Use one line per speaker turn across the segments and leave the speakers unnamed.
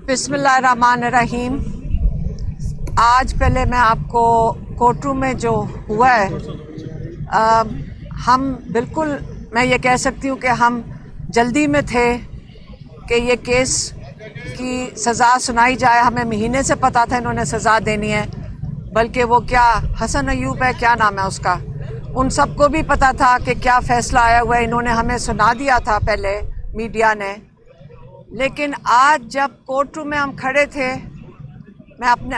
बिस्मिल्लाहिर्रहमानिर्रहीम। आज पहले मैं आपको कोर्टरूम में जो हुआ है, हम बिल्कुल, मैं ये कह सकती हूँ कि हम जल्दी में थे कि ये केस की सज़ा सुनाई जाए। हमें महीने से पता था इन्होंने सज़ा देनी है, बल्कि वो क्या हसन अयूब है, क्या नाम है उसका, उन सबको भी पता था कि क्या फ़ैसला आया हुआ है। इन्होंने हमें सुना दिया था पहले, मीडिया ने। लेकिन आज जब कोर्ट रूम में हम खड़े थे,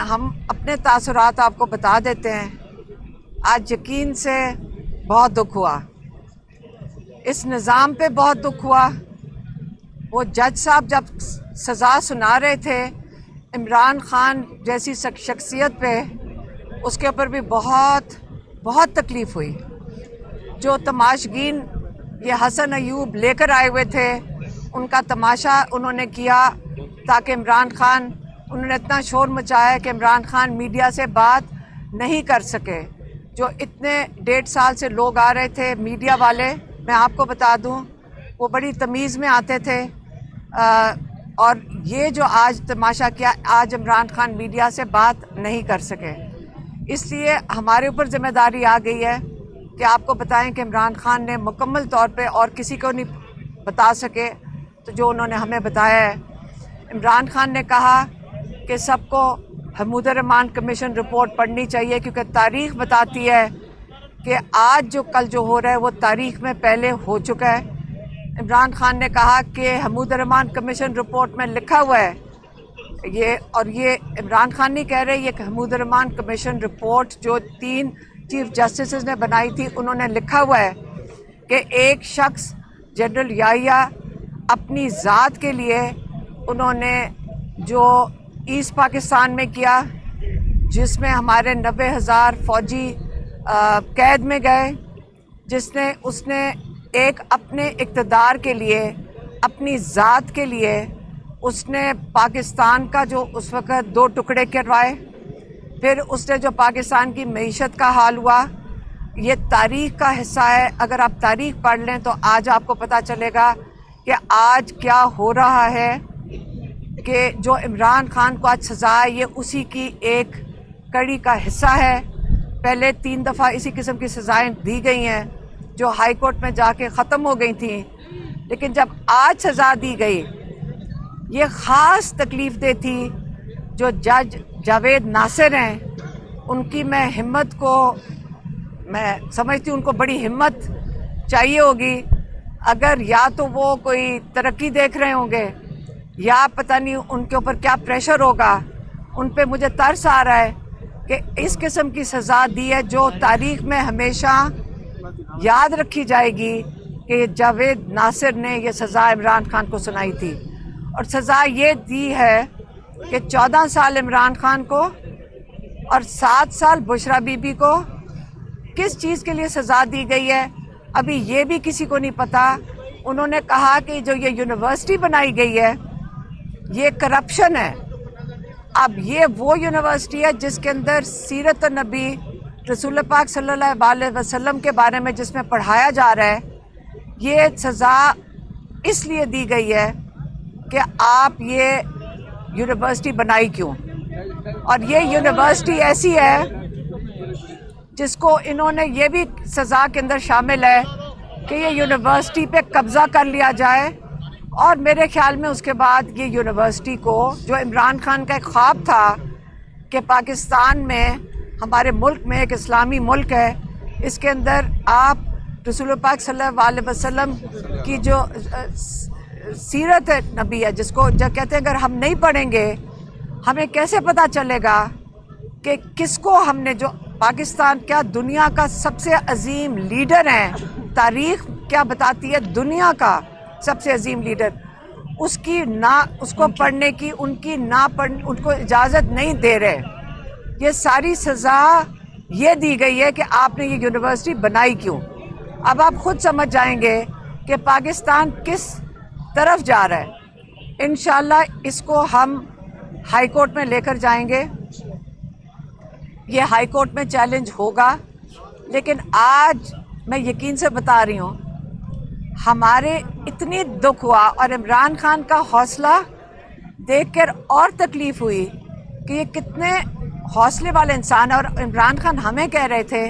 हम अपने तासुरात आपको बता देते हैं। आज यकीन से बहुत दुख हुआ, इस निज़ाम पे बहुत दुख हुआ। वो जज साहब जब सज़ा सुना रहे थे इमरान खान जैसी शख्सियत पे, उसके ऊपर भी बहुत बहुत तकलीफ़ हुई। जो तमाशगीन ये हसन अयूब लेकर आए हुए थे, उनका तमाशा उन्होंने किया ताकि इमरान खान, उन्होंने इतना शोर मचाया कि इमरान खान मीडिया से बात नहीं कर सके। जो इतने 1.5 साल से लोग आ रहे थे मीडिया वाले, मैं आपको बता दूं, वो बड़ी तमीज़ में आते थे। और ये जो आज तमाशा किया, आज इमरान खान मीडिया से बात नहीं कर सके। इसलिए हमारे ऊपर ज़िम्मेदारी आ गई है कि आपको बताएं कि इमरान खान ने मुकम्मल तौर पे और किसी को नहीं बता सके तो जो उन्होंने हमें बताया है। इमरान खान ने कहा कि सबको महमूद रहमान कमीशन रिपोर्ट पढ़नी चाहिए, क्योंकि तारीख़ बताती है कि आज जो कल जो हो रहा है वो तारीख़ में पहले हो चुका है। इमरान खान ने कहा कि महमूद रहमान कमीशन रिपोर्ट में लिखा हुआ है ये, और ये इमरान खान नहीं कह रहे, ये महमूद रहमान कमीशन रिपोर्ट जो 3 चीफ जस्टिस ने बनाई थी, उन्होंने लिखा हुआ है कि एक शख्स जनरल याहिया अपनी ज़ात के लिए उन्होंने जो ईस्ट पाकिस्तान में किया, जिसमें हमारे 90,000 फ़ौजी कैद में गए, उसने एक अपने इक़्तिदार के लिए, अपनी ज़ात के लिए उसने पाकिस्तान का जो उस वक़्त 2 टुकड़े करवाए। फिर उसने जो पाकिस्तान की मईशत का हाल हुआ, ये तारीख़ का हिस्सा है। अगर आप तारीख़ पढ़ लें तो आज आपको पता चलेगा कि आज क्या हो रहा है, कि जो इमरान खान को आज सज़ा है ये उसी की एक कड़ी का हिस्सा है। पहले 3 दफ़ा इसी किस्म की सज़ाएं दी गई हैं जो हाई कोर्ट में जाके ख़त्म हो गई थी। लेकिन जब आज सज़ा दी गई, ये ख़ास तकलीफ़ दे थी जो जज जावेद नासिर हैं, उनकी मैं हिम्मत को, मैं समझती हूँ उनको बड़ी हिम्मत चाहिए होगी। अगर या तो वो कोई तरक्की देख रहे होंगे या पता नहीं उनके ऊपर क्या प्रेशर होगा, उन पे मुझे तरस आ रहा है कि इस किस्म की सज़ा दी है जो तारीख़ में हमेशा याद रखी जाएगी कि जावेद नासिर ने ये सज़ा इमरान खान को सुनाई थी। और सज़ा ये दी है कि 14 साल इमरान खान को और 7 साल बुशरा बीबी को किस चीज़ के लिए सज़ा दी गई है अभी ये भी किसी को नहीं पता। उन्होंने कहा कि जो ये यूनिवर्सिटी बनाई गई है ये करप्शन है। अब ये वो यूनिवर्सिटी है जिसके अंदर सीरत नबी रसूल पाक सल्लल्लाहु अलैहि वसल्लम के बारे में जिसमें पढ़ाया जा रहा है। ये सज़ा इसलिए दी गई है कि आप ये यूनिवर्सिटी बनाई क्यों, और ये यूनिवर्सिटी ऐसी है जिसको इन्होंने ये भी सज़ा के अंदर शामिल है कि ये यूनिवर्सिटी पे कब्ज़ा कर लिया जाए। और मेरे ख्याल में उसके बाद ये यूनिवर्सिटी को, जो इमरान खान का एक ख्वाब था कि पाकिस्तान में, हमारे मुल्क में एक इस्लामी मुल्क है, इसके अंदर आप रसूल पाक सल्लल्लाहु अलैहि वसल्लम की जो सीरत है नबी है, जिसको जब कहते हैं अगर हम नहीं पढ़ेंगे हमें कैसे पता चलेगा कि किसको हमने, जो पाकिस्तान क्या दुनिया का सबसे अजीम लीडर है, तारीख़ क्या बताती है, दुनिया का सबसे अजीम लीडर, उसकी ना, उसको पढ़ने की उनकी ना पढ़, उनको इजाज़त नहीं दे रहे। ये सारी सज़ा ये दी गई है कि आपने ये यूनिवर्सिटी बनाई क्यों। अब आप खुद समझ जाएंगे कि पाकिस्तान किस तरफ जा रहा है। इंशाल्लाह इसको हम हाई कोर्ट में लेकर जाएंगे, ये हाई कोर्ट में चैलेंज होगा। लेकिन आज मैं यकीन से बता रही हूँ, हमारे इतनी दुख हुआ और इमरान खान का हौसला देखकर और तकलीफ हुई कि ये कितने हौसले वाले इंसान है। और इमरान खान हमें कह रहे थे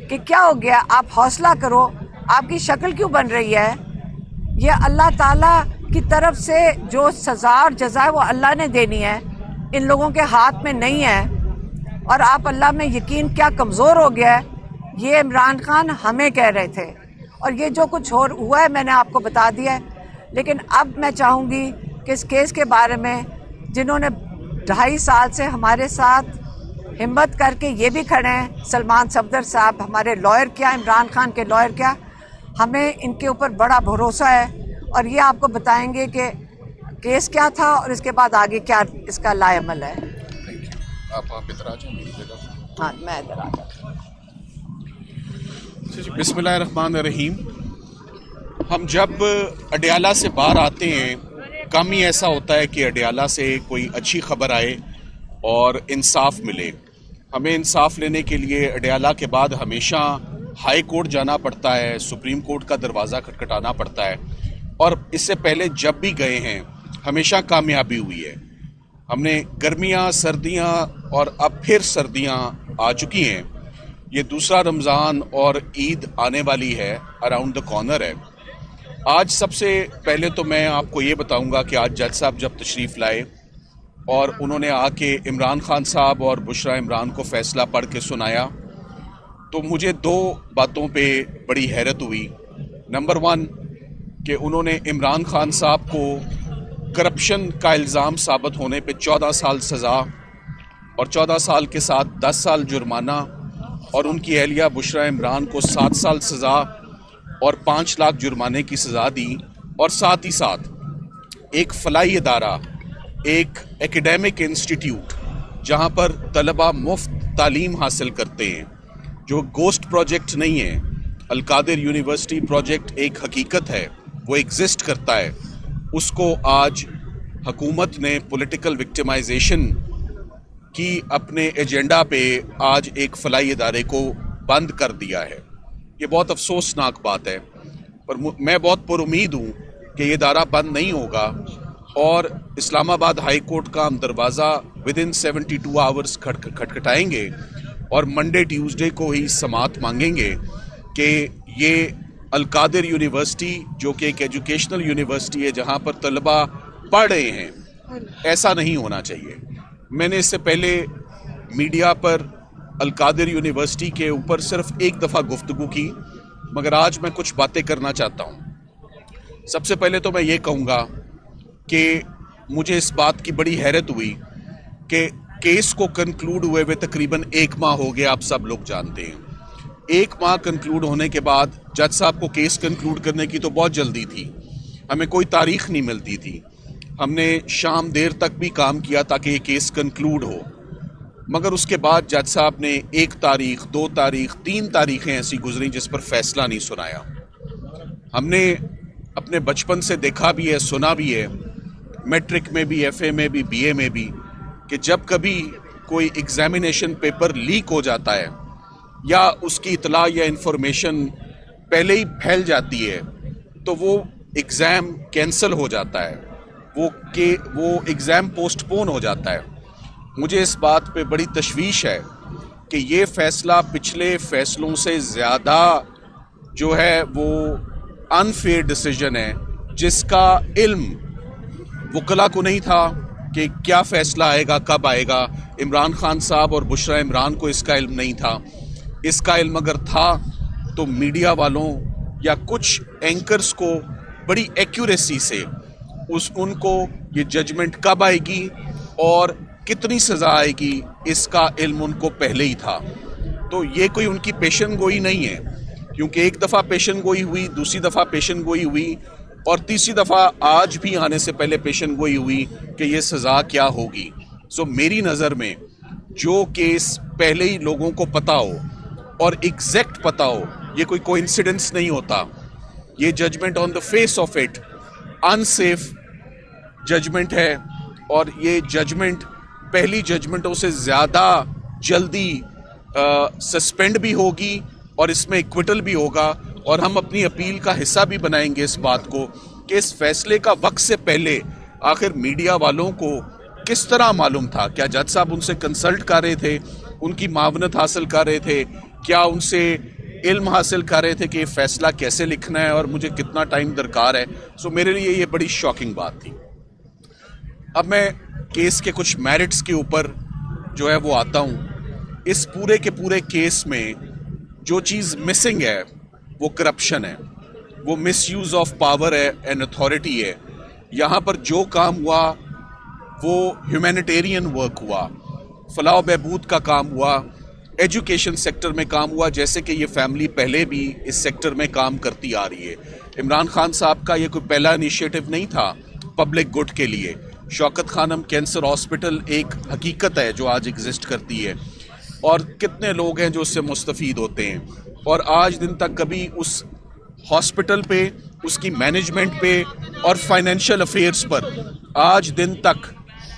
कि क्या हो गया, आप हौसला करो, आपकी शक्ल क्यों बन रही है। ये अल्लाह ताला की तरफ से जो सज़ा और जज़ा है वो अल्लाह ने देनी है, इन लोगों के हाथ में नहीं है। और आप अल्लाह में यकीन क्या कमज़ोर हो गया है, ये इमरान खान हमें कह रहे थे। और ये जो कुछ और हुआ है मैंने आपको बता दिया है। लेकिन अब मैं चाहूँगी कि इस केस के बारे में जिन्होंने 2.5 साल से हमारे साथ हिम्मत करके ये भी खड़े हैं, सलमान सफदर साहब हमारे लॉयर, क्या इमरान खान के लॉयर, क्या हमें इनके ऊपर बड़ा भरोसा है। और ये आपको बताएंगे कि केस क्या था और इसके बाद आगे क्या इसका लाएअमल है।
आप इधर आ जाएं।
हाँ, मैं इधर आ जाता हूँ।
बिस्मिल्लाहिर्रहमानिर्रहीम। हम जब अडयाला से बाहर आते हैं, कम ही ऐसा होता है कि अडयाला से कोई अच्छी खबर आए और इंसाफ मिले। हमें इंसाफ लेने के लिए अडयाला के बाद हमेशा हाई कोर्ट जाना पड़ता है, सुप्रीम कोर्ट का दरवाज़ा खटखटाना पड़ता है। और इससे पहले जब भी गए हैं हमेशा कामयाबी हुई है। हमने गर्मियाँ, सर्दियाँ और अब फिर सर्दियाँ आ चुकी हैं। ये दूसरा रमज़ान और ईद आने वाली है, अराउंड द कॉर्नर है। आज सबसे पहले तो मैं आपको ये बताऊंगा कि आज जज साहब जब तशरीफ़ लाए और उन्होंने आके इमरान खान साहब और बुशरा इमरान को फ़ैसला पढ़ के सुनाया, तो मुझे 2 बातों पे बड़ी हैरत हुई। नंबर 1 कि उन्होंने इमरान खान साहब को करप्शन का इल्ज़ाम साबित होने पे 14 साल सज़ा और 14 साल के साथ 10 साल जुर्माना, और उनकी अहलिया बुशरा इमरान को 7 साल सज़ा और 5 लाख जुर्माने की सज़ा दी। और साथ ही साथ एक फलाई इदारा, एक एकेडमिक इंस्टीट्यूट जहाँ पर तलबा मुफ्त तालीम हासिल करते हैं, जो गोस्ट प्रोजेक्ट नहीं है। अलकादिर यूनिवर्सिटी प्रोजेक्ट एक हकीकत है, वो एग्जिस्ट करता है। उसको आज हुकूमत ने पॉलिटिकल विक्टिमाइजेशन की अपने एजेंडा पे आज एक फलाई इदारे को बंद कर दिया है। ये बहुत अफसोसनाक बात है, पर मैं बहुत पुरुमीद हूँ कि ये इदारा बंद नहीं होगा और इस्लामाबाद हाई कोर्ट का हम दरवाज़ा विदिन 72 आवर्स खटखटाएंगे और मंडे ट्यूसडे को ही समात मांगेंगे कि ये अलकादिर यूनिवर्सिटी, जो कि एक एजुकेशनल यूनिवर्सिटी है जहाँ पर तलबा पढ़ रहे हैं, ऐसा नहीं होना चाहिए। मैंने इससे पहले मीडिया पर अलकादिर यूनिवर्सिटी के ऊपर सिर्फ एक दफ़ा गुफ्तगू की, मगर आज मैं कुछ बातें करना चाहता हूँ। सबसे पहले तो मैं ये कहूँगा कि मुझे इस बात की बड़ी हैरत हुई कि केस को कंक्लूड हुए हुए तकरीबन 1 माह हो गया। आप सब लोग जानते हैं 1 माह कंक्लूड होने के बाद जज साहब को केस कंक्लूड करने की तो बहुत जल्दी थी, हमें कोई तारीख नहीं मिलती थी। हमने शाम देर तक भी काम किया ताकि ये केस कंक्लूड हो, मगर उसके बाद जज साहब ने 1 तारीख, 2 तारीख, 3 तारीखें ऐसी गुजरी जिस पर फैसला नहीं सुनाया। हमने अपने बचपन से देखा भी है, सुना भी है, मैट्रिक में भी, FA में भी, BA में भी, कि जब कभी कोई एग्जामिनेशन पेपर लीक हो जाता है या उसकी इतला या इंफॉर्मेशन पहले ही फैल जाती है तो वो एग्ज़ाम कैंसिल हो जाता है, वो एग्ज़ाम पोस्टपोन हो जाता है। मुझे इस बात पे बड़ी तशवीश है कि ये फ़ैसला पिछले फ़ैसलों से ज़्यादा जो है वो अनफेयर डिसीजन है, जिसका इल्म वकला को नहीं था कि क्या फ़ैसला आएगा, कब आएगा। इमरान खान साहब और बुशरा इमरान को इसका इल्म नहीं था। इसका इल्म अगर था तो मीडिया वालों या कुछ एंकर्स को बड़ी एक्यूरेसी से उनको ये जजमेंट कब आएगी और कितनी सज़ा आएगी, इसका इल्म उनको पहले ही था। तो ये कोई उनकी पेशन गोई नहीं है, क्योंकि एक दफ़ा पेशन गोई हुई, दूसरी दफ़ा पेशन गोई हुई और तीसरी दफ़ा आज भी आने से पहले पेशन गोई हुई कि ये सज़ा क्या होगी। सो मेरी नज़र में जो केस पहले ही लोगों को पता हो और एग्जैक्ट पता हो, ये कोई कोइंसिडेंस नहीं होता। ये judgement on the face of it unsafe judgement है और ये जजमेंट पहली जजमेंटों से ज़्यादा जल्दी सस्पेंड भी होगी और इसमें इक्विटल भी होगा। और हम अपनी अपील का हिस्सा भी बनाएंगे इस बात को कि इस फैसले का वक्त से पहले आखिर मीडिया वालों को किस तरह मालूम था? क्या जज साहब उनसे कंसल्ट कर रहे थे, उनकी मावनत हासिल कर रहे थे, क्या उनसे इल्म हासिल कर रहे थे कि ये फैसला कैसे लिखना है और मुझे कितना टाइम दरकार है? सो मेरे लिए ये बड़ी शॉकिंग बात थी। अब मैं केस के कुछ मेरिट्स के ऊपर जो है वो आता हूँ। इस पूरे के पूरे केस में जो चीज़ मिसिंग है वो करप्शन है, वो मिसयूज ऑफ पावर है एंड अथॉरिटी है। यहाँ पर जो काम हुआ वो ह्यूमैनिटेरियन वर्क हुआ, फलाह बहबूद का काम हुआ, एजुकेशन सेक्टर में काम हुआ, जैसे कि ये फैमिली पहले भी इस सेक्टर में काम करती आ रही है। इमरान खान साहब का ये कोई पहला इनिशिएटिव नहीं था पब्लिक गुड के लिए। शौकत खानम कैंसर हॉस्पिटल एक हकीकत है जो आज एग्जिस्ट करती है, और कितने लोग हैं जो उससे मुस्तफ़ीद होते हैं। और आज दिन तक कभी उस हॉस्पिटल पे, उसकी मैनेजमेंट पे और फाइनेंशियल अफेयर्स पर आज दिन तक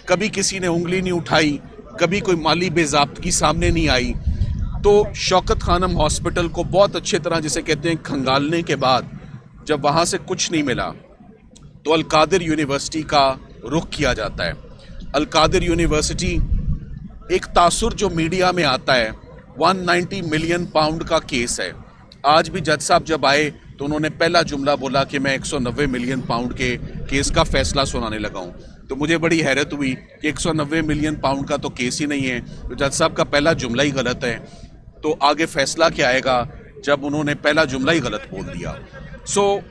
कभी किसी ने उंगली नहीं उठाई, कभी कोई माली बेज़ाब्तगी सामने नहीं आई। तो शौकत खानम हॉस्पिटल को बहुत अच्छे तरह, जिसे कहते हैं, खंगालने के बाद जब वहाँ से कुछ नहीं मिला तो अल-कादिर यूनिवर्सिटी का रुख किया जाता है। अल-कादिर यूनिवर्सिटी एक तासुर जो मीडिया में आता है, 190 मिलियन पाउंड का केस है। आज भी जज साहब जब आए तो उन्होंने पहला जुमला बोला कि मैं 190 मिलियन पाउंड के केस का फैसला सुनाने लगा हूँ। तो मुझे बड़ी हैरत हुई कि 190 मिलियन पाउंड का तो केस ही नहीं है, तो जज साहब का पहला जुमला ही गलत है, तो आगे फैसला क्या आएगा जब उन्होंने पहला जुमला ही गलत बोल दिया। सो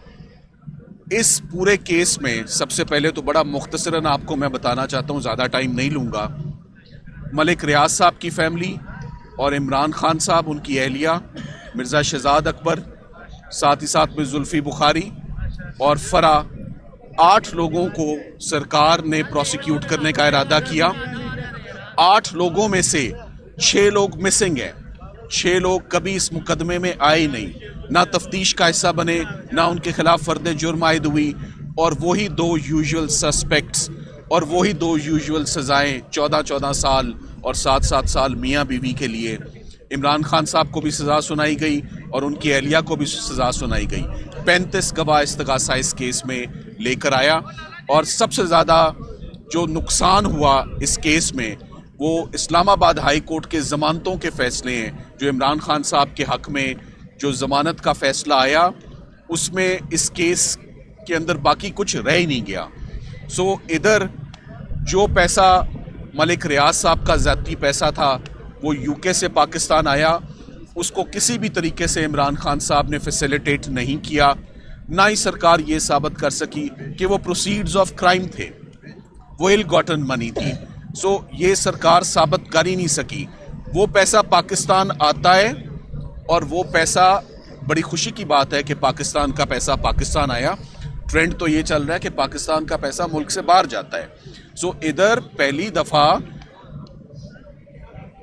इस पूरे केस में सबसे पहले तो बड़ा मुख्तसरन आपको मैं बताना चाहता हूँ, ज़्यादा टाइम नहीं लूँगा। मलिक रियाज साहब की फैमिली और इमरान खान साहब, उनकी अहलिया मिर्ज़ा शहजाद अकबर, साथ ही साथ में जुल्फ़ी बुखारी और फरा, 8 लोगों को सरकार ने प्रोसिक्यूट करने का इरादा किया। 8 लोगों में से 6 लोग मिसिंग हैं। 6 लोग कभी इस मुकदमे में आए ही नहीं, ना तफ्तीश का हिस्सा बने, ना उनके खिलाफ फर्द जुर्म आयद हुई, और वही 2 यूजुअल सस्पेक्ट्स और वही 2 यूजुअल सजाएं, 14-14 साल और 7-7 साल मियाँ बीवी के लिए। इमरान खान साहब को भी सज़ा सुनाई गई और उनकी अहलिया को भी सज़ा सुनाई गई। 35 गवाह इस्तगासा इस केस में लेकर आया, और सबसे ज़्यादा जो नुकसान हुआ इस केस में वो इस्लामाबाद हाई कोर्ट के ज़मानतों के फ़ैसले हैं। जो इमरान खान साहब के हक़ में जो ज़मानत का फ़ैसला आया, उसमें इस केस के अंदर बाकी कुछ रह ही नहीं गया। सो इधर जो पैसा मलिक रियाज साहब का ज़ाती पैसा था वो यूके से पाकिस्तान आया, उसको किसी भी तरीके से इमरान खान साहब ने फैसिलिटेट नहीं किया, ना ही सरकार ये साबित कर सकी कि वो प्रोसीड्स ऑफ क्राइम थे, वो इल गॉटन मनी थी। सो ये सरकार साबित कर ही नहीं सकी। वो पैसा पाकिस्तान आता है, और वो पैसा, बड़ी खुशी की बात है कि पाकिस्तान का पैसा पाकिस्तान आया। ट्रेंड तो ये चल रहा है कि पाकिस्तान का पैसा मुल्क से बाहर जाता है। सो इधर पहली दफ़ा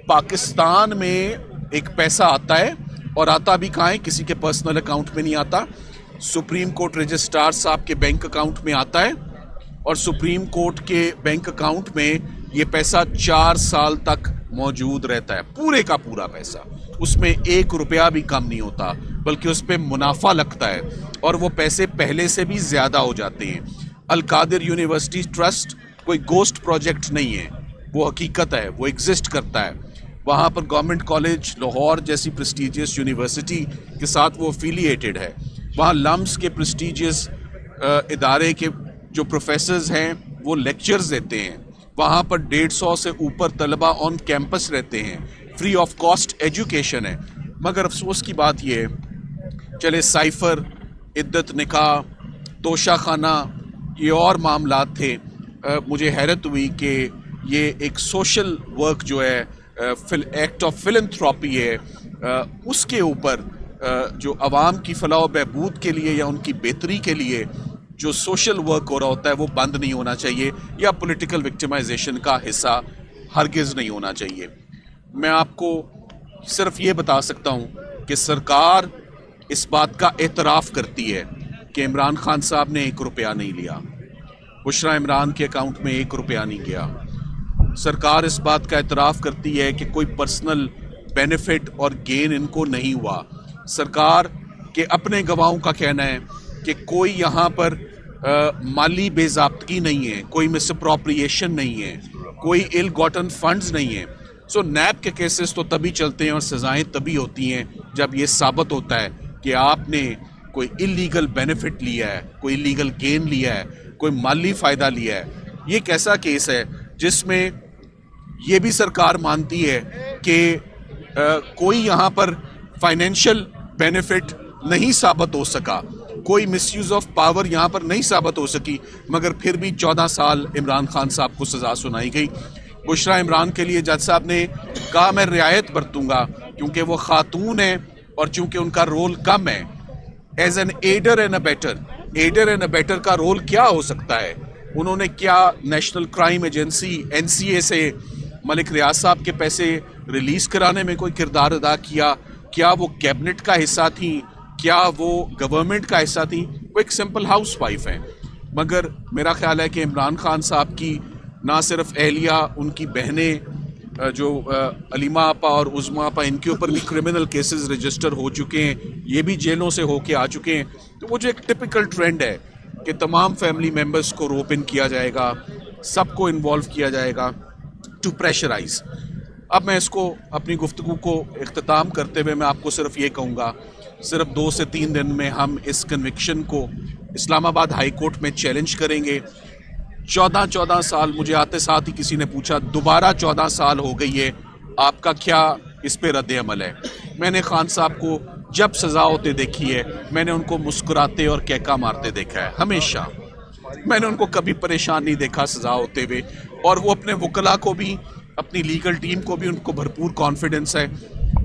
पाकिस्तान में एक पैसा आता है, और आता भी कहाँ है, किसी के पर्सनल अकाउंट में नहीं आता, सुप्रीम कोर्ट रजिस्ट्रार साहब के बैंक अकाउंट में आता है, और सुप्रीम कोर्ट के बैंक अकाउंट में ये पैसा 4 साल तक मौजूद रहता है, पूरे का पूरा पैसा। उसमें 1 रुपया भी कम नहीं होता, बल्कि उस पर मुनाफा लगता है, और वो पैसे पहले से भी ज़्यादा हो जाते हैं। अल-कादिर यूनिवर्सिटी ट्रस्ट कोई गोस्ट प्रोजेक्ट नहीं है, वो हकीकत है, वो एग्जिस्ट करता है। वहाँ पर गवर्नमेंट कॉलेज लाहौर जैसी प्रेस्टीजियस यूनिवर्सिटी के साथ वो एफिलिएटेड है। वहाँ लम्स के प्रेस्टीजियस इदारे के जो प्रोफेसर्स हैं वो लेक्चर्स देते हैं। वहाँ पर 150 से ऊपर तलबा ऑन कैंपस रहते हैं, फ्री ऑफ कॉस्ट एजुकेशन है। मगर अफसोस की बात ये है, चले साइफ़र, इद्दत निकाह, तोशा खाना, ये और मामलात थे। मुझे हैरत हुई कि ये एक सोशल वर्क जो है, एक्ट ऑफ फिलैंथ्रोपी है, उसके ऊपर जो आवाम की फलाह बहबूद के लिए या उनकी बेहतरी के लिए जो सोशल वर्क हो रहा होता है वो बंद नहीं होना चाहिए, या पॉलिटिकल विक्टिमाइजेशन का हिस्सा हरगिज़ नहीं होना चाहिए। मैं आपको सिर्फ ये बता सकता हूँ कि सरकार इस बात का एतराफ़ करती है कि इमरान खान साहब ने 1 रुपया नहीं लिया, बुशरा इमरान के अकाउंट में 1 रुपया नहीं गया। सरकार इस बात का एतराफ़ करती है कि कोई पर्सनल बेनिफिट और गेन इनको नहीं हुआ। सरकार के अपने गवाहों का कहना है कि कोई यहाँ पर माली बेज़ाब्तगी नहीं है, कोई मिसअप्रोप्रिएशन नहीं है, कोई इल गॉटन फंड्स नहीं है। सो नैब के केसेस तो तभी चलते हैं और सज़ाएं तभी होती हैं जब ये साबित होता है कि आपने कोई इलीगल बेनिफिट लिया है, कोई इलीगल गेन लिया है, कोई माली फ़ायदा लिया है। ये एक ऐसा केस है जिसमें ये भी सरकार मानती है कि कोई यहाँ पर फाइनेंशियल बेनिफिट नहीं साबित हो सका, कोई मिसयूज़ ऑफ पावर यहाँ पर नहीं साबित हो सकी, मगर फिर भी 14 साल इमरान खान साहब को सज़ा सुनाई गई। बुशरा इमरान के लिए जज साहब ने कहा मैं रियायत बरतूंगा क्योंकि वो खातून है और चूंकि उनका रोल कम है। As an aider and abettor का रोल क्या हो सकता है? उन्होंने क्या नेशनल क्राइम एजेंसी NCA से मलिक रियाज साहब के पैसे रिलीज कराने में कोई किरदार अदा किया? क्या वो कैबिनेट का हिस्सा थी? क्या वो गवर्नमेंट का हिस्सा थी? वो एक सिंपल हाउस वाइफ है। मगर मेरा ख्याल है कि इमरान खान साहब की ना सिर्फ एहलिया, उनकी बहनें जो अलीमा आपा और उज़मा आपा, इनके ऊपर भी क्रिमिनल केसेस रजिस्टर हो चुके हैं, ये भी जेलों से होके आ चुके हैं। तो वो जो एक टिपिकल ट्रेंड है कि तमाम फैमिली मेम्बर्स को रोप इन किया जाएगा, सबको इन्वॉल्व किया जाएगा टू प्रेशराइज। अब मैं इसको अपनी गुफ्तगू को इख्तिताम करते हुए मैं आपको सिर्फ ये कहूँगा, सिर्फ 2 से 3 दिन में हम इस कन्विक्शन को इस्लामाबाद हाई कोर्ट में चैलेंज करेंगे। 14 साल, मुझे आते साथ ही किसी ने पूछा दोबारा 14 साल हो गई है, आपका क्या इस पे रद्द अमल है? मैंने खान साहब को जब सज़ा होते देखी है, मैंने उनको मुस्कुराते और कहका मारते देखा है हमेशा। मैंने उनको कभी परेशान नहीं देखा सज़ा होते हुए, और वो अपने वकला को भी, अपनी लीगल टीम को भी, उनको भरपूर कॉन्फिडेंस है।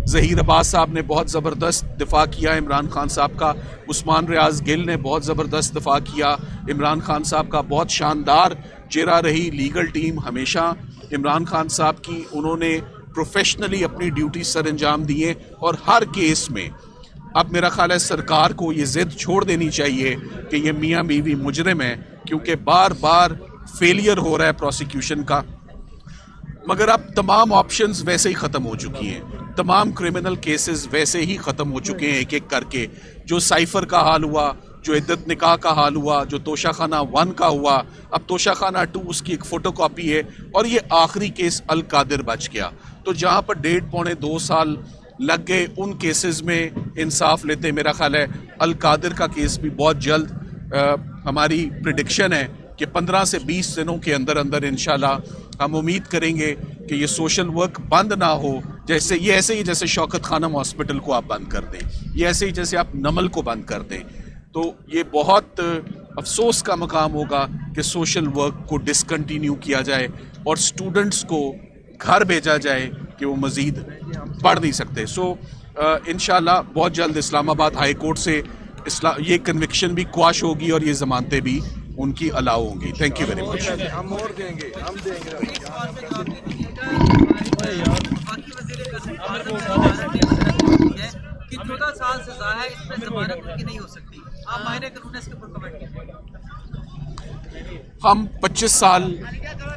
ज़हीर अब्बास साहब ने बहुत ज़बरदस्त दिफा किया इमरान खान साहब का, उस्मान रियाज गिल ने बहुत ज़बरदस्त दिफा किया इमरान खान साहब का, बहुत शानदार चेहरा रही लीगल टीम हमेशा इमरान खान साहब की। उन्होंने प्रोफेशनली अपनी ड्यूटी सर अंजाम दिए और हर केस में अब मेरा ख्याल है सरकार को ये ज़िद छोड़ देनी चाहिए कि ये मियाँ बीवी मुजरिम है, क्योंकि बार बार फेलियर हो रहा है प्रोसिक्यूशन का। मगर अब तमाम ऑप्शंस वैसे ही ख़त्म हो चुकी हैं, तमाम क्रिमिनल केसेस वैसे ही ख़त्म हो चुके हैं एक एक करके। जो साइफ़र का हाल हुआ, जो इद्दत निकाह का हाल हुआ, जो तोशाखाना 1 का हुआ, अब तोशाखाना 2 उसकी एक फ़ोटोकॉपी है, और ये आखिरी केस अल कादिर बच गया। तो जहाँ पर 1.5-2 साल लग गए, उन केसेस में इंसाफ लेते मेरा ख्याल है अल कादिर का केस भी बहुत जल्द, हमारी प्रिडिक्शन है कि 15 से 20 दिनों के अंदर अंदर इंशाल्लाह हम उम्मीद करेंगे कि ये सोशल वर्क बंद ना हो। जैसे ये ऐसे ही जैसे शौकत खानम हॉस्पिटल को आप बंद कर दें, ये ऐसे ही जैसे आप नमल को बंद कर दें, तो ये बहुत अफसोस का मकाम होगा कि सोशल वर्क को डिसकंटिन्यू किया जाए और स्टूडेंट्स को घर भेजा जाए कि वो मज़ीद पढ़ नहीं सकते। सो इंशाल्लाह बहुत जल्द इस्लामाबाद हाई कोर्ट से ये कन्विक्शन भी क्वाश होगी और ये ज़मानतें भी उनकी अलाउ होंगी। Thank you very much.
हम और देंगे, हम देंगे।
कि 14 साल सजा है, इसमें जमानत उनकी नहीं हो सकती। आप मायने कानून इसके ऊपर कमेंट कीजिए।
हम 25 साल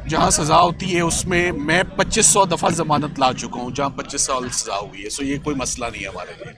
जहाँ सज़ा होती है उसमें मैं 2500 दफ़ा ज़मानत ला चुका हूँ जहाँ 25 साल सज़ा हुई है। सो ये कोई मसला नहीं है हमारे लिए।